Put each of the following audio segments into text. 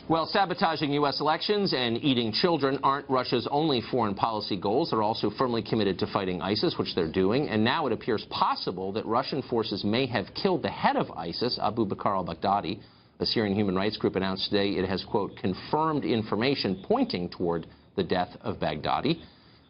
Well, sabotaging U.S. elections and eating children aren't Russia's only foreign policy goals. They're also firmly committed to fighting ISIS, which they're doing. And now it appears possible that Russian forces may have killed the head of ISIS, Abu Bakr al-Baghdadi. A Syrian human rights group announced today it has, quote, confirmed information pointing toward the death of Baghdadi.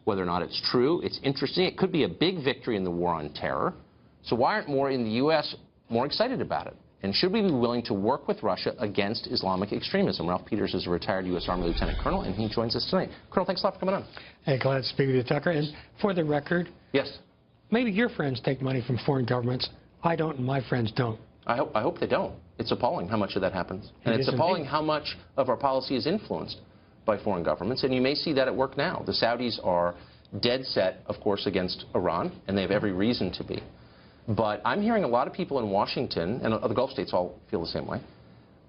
Whether or not it's true, it's interesting. It could be a big victory in the war on terror. So why aren't more in the U.S. more excited about it? And should we be willing to work with Russia against Islamic extremism? Ralph Peters is a retired U.S. Army Lieutenant Colonel, and he joins us tonight. Colonel, thanks a lot for coming on. Hey, glad to speak with you, Tucker. And for the record, yes, maybe your friends take money from foreign governments. I don't, and my friends don't. I hope they don't. It's appalling how much of that happens. And it's appalling how much of our policy is influenced by foreign governments. And you may see that at work now. The Saudis are dead set, of course, against Iran, and they have every reason to be. But I'm hearing a lot of people in Washington, and the Gulf states all feel the same way,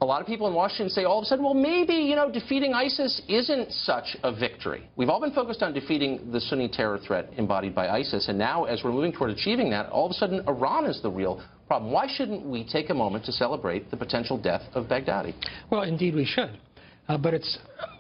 a lot of people in Washington say all of a sudden, well, maybe, you know, defeating ISIS isn't such a victory. We've all been focused on defeating the Sunni terror threat embodied by ISIS, and now as we're moving toward achieving that, all of a sudden Iran is the real problem. Why shouldn't we take a moment to celebrate the potential death of Baghdadi? Well, indeed we should. But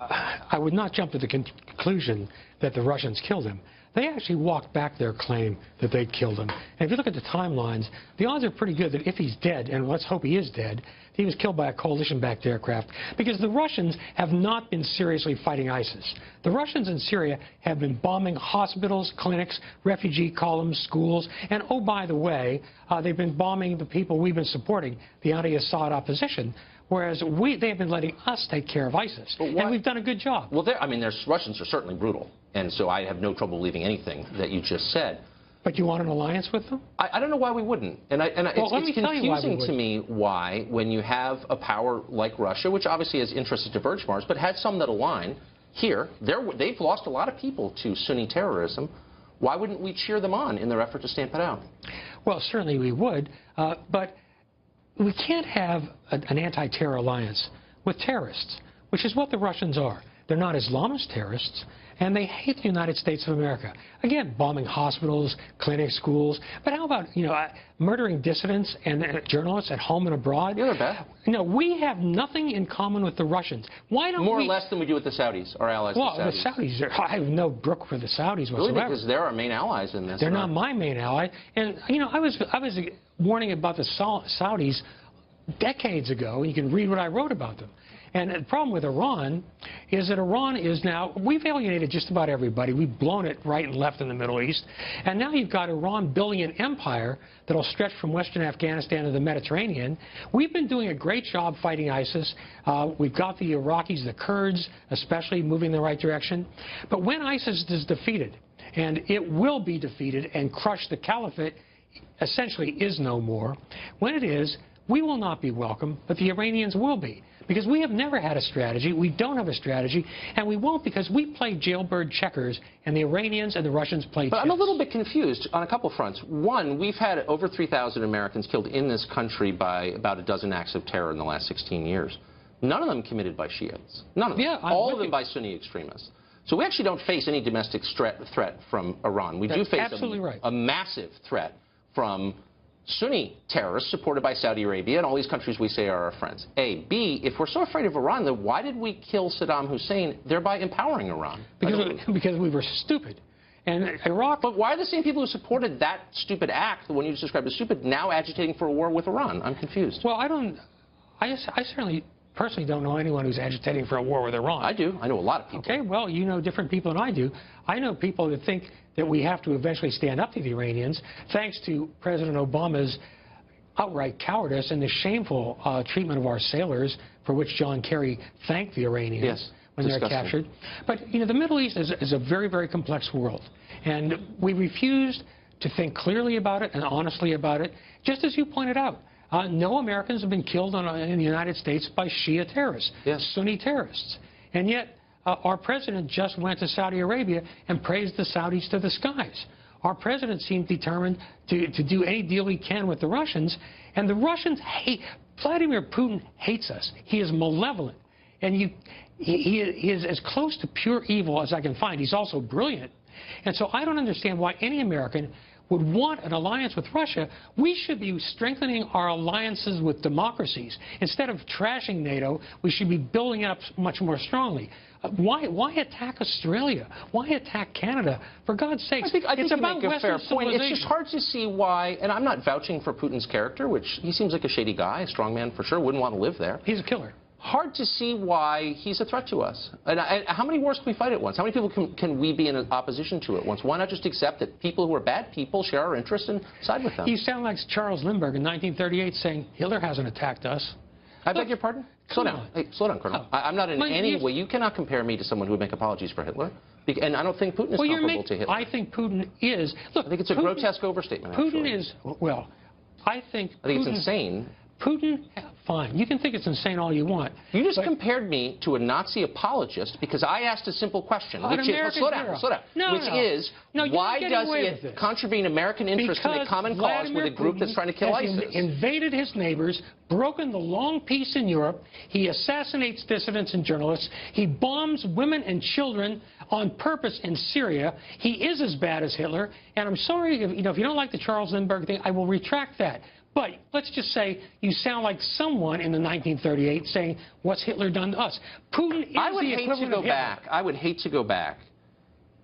I would not jump to the conclusion that the Russians killed him. They actually walked back their claim that they killed him. And if you look at the timelines, the odds are pretty good that if he's dead, and let's hope he is dead, he was killed by a coalition-backed aircraft, because the Russians have not been seriously fighting ISIS. The Russians in Syria have been bombing hospitals, clinics, refugee columns, schools, and oh, by the way, they've been bombing the people we've been supporting, the anti-Assad opposition. Whereas they have been letting us take care of ISIS, and we've done a good job. Well, I mean, Russians are certainly brutal, and so I have no trouble believing anything that you just said. But you want an alliance with them? I don't know why we wouldn't. And it's confusing to me why, when you have a power like Russia, which obviously has interests that diverge from ours, but has some that align, here, they've lost a lot of people to Sunni terrorism. Why wouldn't we cheer them on in their effort to stamp it out? Well, certainly we would, but we can't have an anti-terror alliance with terrorists, which is what the Russians are. They're not Islamist terrorists, and they hate the United States of America. Again, bombing hospitals, clinics, schools. But how about, you know, murdering dissidents and journalists at home and abroad? Yeah, they're bad. You know, we have nothing in common with the Russians. Why don't More or less than we do with the Saudis, our allies. Well, the Saudis, I have no brook for the Saudis whatsoever. Really, because they're our main allies in this. They're not my main ally. And, you know, I was warning about the Saudis decades ago, and you can read what I wrote about them. And the problem with Iran is that Iran is now, we've alienated just about everybody. We've blown it right and left in the Middle East. And now you've got Iran building an empire that will stretch from western Afghanistan to the Mediterranean. We've been doing a great job fighting ISIS. We've got the Iraqis, the Kurds, especially moving in the right direction. But when ISIS is defeated, and it will be defeated and crushed, the caliphate essentially is no more. When it is, we will not be welcome, but the Iranians will be. Because we have never had a strategy, we don't have a strategy, and we won't, because we play jailbird checkers, and the Iranians and the Russians play chess. But I'm a little bit confused on a couple fronts. One, we've had over 3,000 Americans killed in this country by about a dozen acts of terror in the last 16 years. None of them committed by Shiites. None of them. Yeah, all of them by Sunni extremists. So we actually don't face any domestic threat from Iran. We do face a massive threat from Sunni terrorists supported by Saudi Arabia and all these countries we say are our friends. A. B, if we're so afraid of Iran, then why did we kill Saddam Hussein, thereby empowering Iran? Because we were stupid. And Iraq... But why are the same people who supported that stupid act, the one you just described as stupid, now agitating for a war with Iran? I'm confused. Well, I certainly personally don't know anyone who's agitating for a war with Iran. I do. I know a lot of people. Okay, well, you know different people than I do. I know people that think that we have to eventually stand up to the Iranians, thanks to President Obama's outright cowardice and the shameful treatment of our sailors, for which John Kerry thanked the Iranians when they're captured. But, you know, the Middle East is a very, very complex world. And we refused to think clearly about it and honestly about it, just as you pointed out. No Americans have been killed in the United States by Shia terrorists, Sunni terrorists. And yet, our president just went to Saudi Arabia and praised the Saudis to the skies. Our president seems determined to do any deal he can with the Russians, and the Russians hate, Vladimir Putin hates us. He is malevolent, and he is as close to pure evil as I can find. He's also brilliant. And so I don't understand why any American would want an alliance with Russia, we should be strengthening our alliances with democracies. Instead of trashing NATO, we should be building it up much more strongly. Why attack Australia? Why attack Canada? For God's sakes, I think it's you about make a fair Western point. civilization. It's just hard to see why, and I'm not vouching for Putin's character, which he seems like a shady guy, a strong man for sure, wouldn't want to live there. He's a killer. Hard to see why he's a threat to us. And how many wars can we fight at once? How many people can we be in opposition to at once? Why not just accept that people who are bad people share our interests and side with them? You sound like Charles Lindbergh in 1938 saying, Hitler hasn't attacked us. I beg your pardon? Slow down. Hey, slow down, Colonel. I'm not in any way. You cannot compare me to someone who would make apologies for Hitler. And I don't think Putin is comparable to Hitler. I think Putin is. Look, I think it's a grotesque overstatement, Putin actually. is, well, I think it's insane. Putin, fine. You can think it's insane all you want. You just compared me to a Nazi apologist because I asked a simple question, which is, slow down, why does it contravene American interests to make common cause with a group that's trying to kill ISIS? Invaded his neighbors, broken the long peace in Europe. He assassinates dissidents and journalists. He bombs women and children on purpose in Syria. He is as bad as Hitler. And I'm sorry, if you don't like the Charles Lindbergh thing, I will retract that. But let's just say you sound like someone in the 1938 saying, what's Hitler done to us? Putin is the equivalent of Hitler. I would hate to go back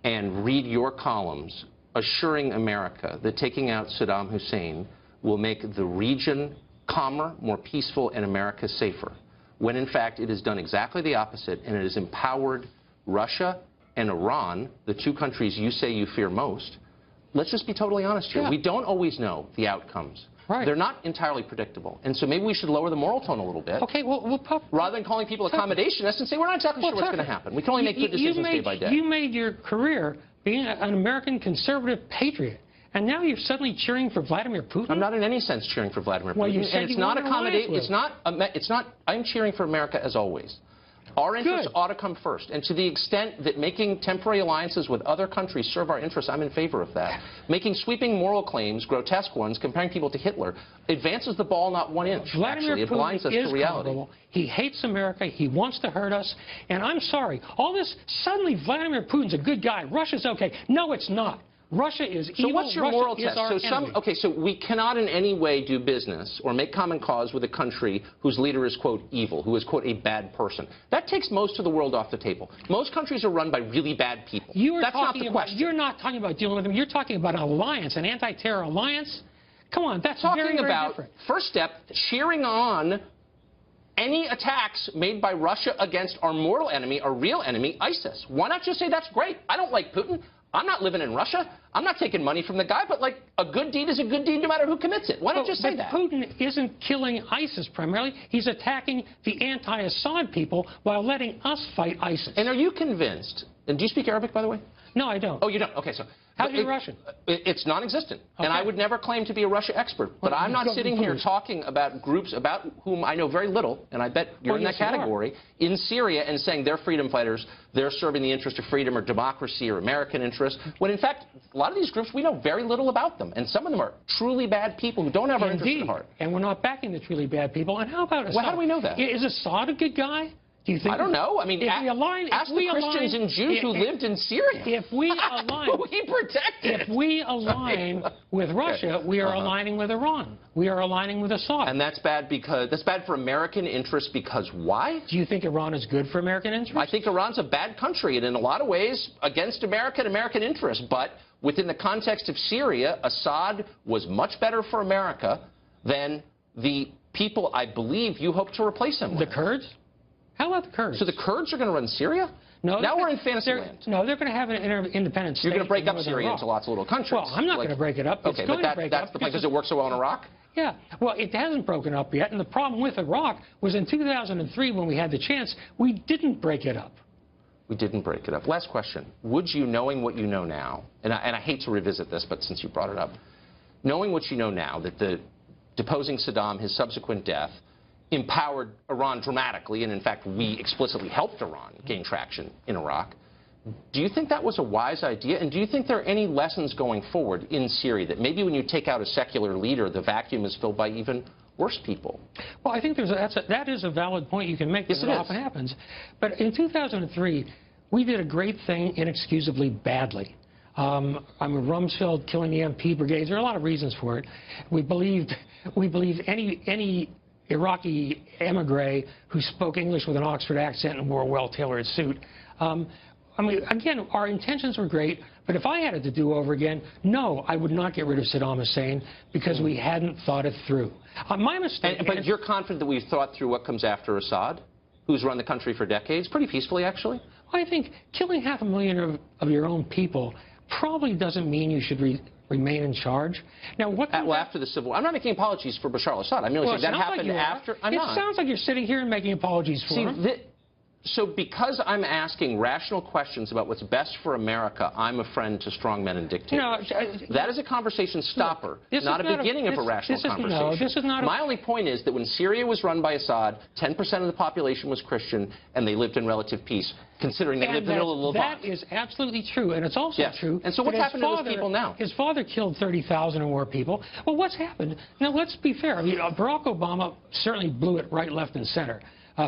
and read your columns assuring America that taking out Saddam Hussein will make the region calmer, more peaceful, and America safer, when in fact it has done exactly the opposite, and it has empowered Russia and Iran, the two countries you say you fear most. Let's just be totally honest here. Yeah. We don't always know the outcomes. Right. They're not entirely predictable. And so maybe we should lower the moral tone a little bit. Okay, well, rather than calling people accommodationists and say, we're not exactly sure what's going to happen. We can only make good decisions day by day. You made your career being an American conservative patriot. And now you're suddenly cheering for Vladimir Putin? I'm not in any sense cheering for Vladimir Putin. Well, you said and it's not accommodate. I'm cheering for America as always. Our interests ought to come first. And to the extent that making temporary alliances with other countries serve our interests, I'm in favor of that. Making sweeping moral claims, grotesque ones, comparing people to Hitler, advances the ball not 1 inch. Vladimir It blinds us to reality. Comparable. He hates America. He wants to hurt us. And I'm sorry, all this, suddenly Vladimir Putin's a good guy. Russia's okay. No, it's not. Russia is evil. So what's your Russia moral is test? our enemy. Okay, so we cannot in any way do business or make common cause with a country whose leader is, quote, evil, who is, quote, a bad person. That takes most of the world off the table. Most countries are run by really bad people. That's not the question. You're not talking about dealing with them. You're talking about an alliance, an anti-terror alliance. Come on, that's very, very different. First step, cheering on any attacks made by Russia against our mortal enemy, our real enemy, ISIS. Why not just say that's great? I don't like Putin. I'm not living in Russia. I'm not taking money from the guy, but, like, a good deed is a good deed no matter who commits it. Why not just say that? Putin isn't killing ISIS primarily. He's attacking the anti-Assad people while letting us fight ISIS. And are you convinced, and do you speak Arabic, by the way? No, I don't. Oh, you don't? Okay, so... How's your Russian? It's non-existent. Okay. And I would never claim to be a Russia expert. But I'm not sitting here talking about groups about whom I know very little, and I bet you're in that category, in Syria, and saying they're freedom fighters, they're serving the interest of freedom or democracy or American interests, when in fact, a lot of these groups, we know very little about them. And some of them are truly bad people who don't have our interests at heart. And we're not backing the truly bad people. And how about Assad? Well, how do we know that? Is Assad a good guy? Do you think? I don't know. I mean, ask the Christians and Jews who lived in Syria. If we align, who he protected. If we align with Russia, we are aligning with Iran. We are aligning with Assad. And that's bad for American interests because why? Do you think Iran is good for American interests? I think Iran's a bad country and in a lot of ways against American interests. But within the context of Syria, Assad was much better for America than the people I believe you hope to replace him with. The Kurds? How about the Kurds? So the Kurds are going to run Syria? No. Now we're in fantasy land. No, they're going to have an independent state. You're going to break up Syria into lots of little countries. Well, I'm not going to break it up. Okay, but that's the point because it works so well in Iraq? Yeah. Well, it hasn't broken up yet. And the problem with Iraq was in 2003 when we had the chance, we didn't break it up. We didn't break it up. Last question. Would you, knowing what you know now, and I hate to revisit this, but since you brought it up, knowing what you know now, that the deposing Saddam, his subsequent death, empowered Iran dramatically, and in fact we explicitly helped Iran gain traction in Iraq. Do you think that was a wise idea? And do you think there are any lessons going forward in Syria that maybe when you take out a secular leader, the vacuum is filled by even worse people? Well, I think that is a valid point you can make. Yes, it often happens. But in 2003, we did a great thing inexcusably badly. I'm a Rumsfeld killing the MP brigades. There are a lot of reasons for it. We believed any Iraqi emigre who spoke English with an Oxford accent and wore a well-tailored suit. I mean, again, our intentions were great, but if I had it to do over again, no, I would not get rid of Saddam Hussein because we hadn't thought it through. My mistake. But you're confident that we've thought through what comes after Assad, who's run the country for decades, pretty peacefully, actually? I think killing 500,000 of your own people probably doesn't mean you should remain in charge. Now, what? Well, after the civil war, I'm not making apologies for Bashar al-Assad. I'm merely saying that happened after. I'm not. It sounds like you're sitting here and making apologies for him. So because I'm asking rational questions about what's best for America, I'm a friend to strongmen and dictators. That is a conversation stopper, not a beginning of a rational conversation. No, this is not. My only point is that when Syria was run by Assad, 10% of the population was Christian, and they lived in relative peace, considering they lived in the middle of Levant. That is absolutely true, and it's also true. And so what's happened to those people now? His father killed 30,000 or more people. Well, what's happened? Now, let's be fair. I mean, Barack Obama certainly blew it right, left, and center.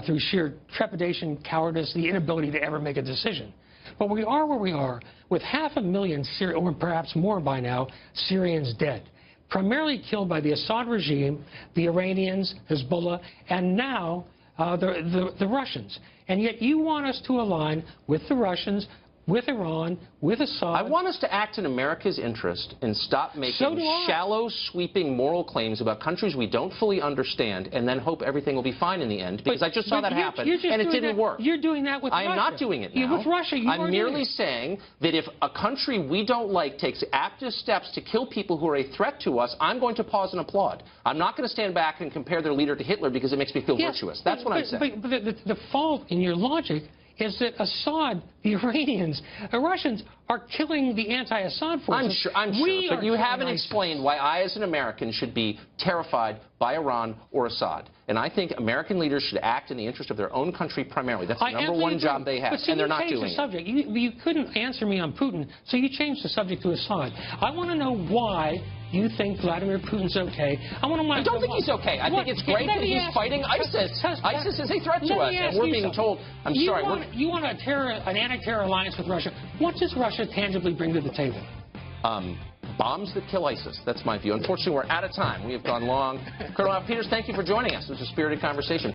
Through sheer trepidation, cowardice, the inability to ever make a decision. But we are where we are, with 500,000, or perhaps more by now, Syrians dead, primarily killed by the Assad regime, the Iranians, Hezbollah, and now the Russians. And yet you want us to align with the Russians, with Iran, with Assad. I want us to act in America's interest and stop making shallow, sweeping moral claims about countries we don't fully understand and then hope everything will be fine in the end, because I just saw that happen, and it didn't work. You're doing that with Russia. I am not doing it now. With Russia, I'm merely saying that if a country we don't like takes active steps to kill people who are a threat to us, I'm going to pause and applaud. I'm not going to stand back and compare their leader to Hitler because it makes me feel virtuous. That's what I'm saying. But the fault in your logic is that Assad, the Iranians, the Russians are killing the anti-Assad forces. I'm sure, but you haven't explained why I, as an American, should be terrified by Iran or Assad. And I think American leaders should act in the interest of their own country primarily. That's the number one job they have, and they're not doing it. You couldn't answer me on Putin, so you changed the subject to Assad. I want to know why you think Vladimir Putin's okay. I don't think he's okay. I think it's great that he's fighting ISIS. ISIS is a threat to us, and we're being told. You want an anti-terror alliance with Russia. What does Russia tangibly bring to the table? Bombs that kill ISIS. That's my view. Unfortunately, we're out of time. We have gone long. Colonel Peters, thank you for joining us. It was a spirited conversation.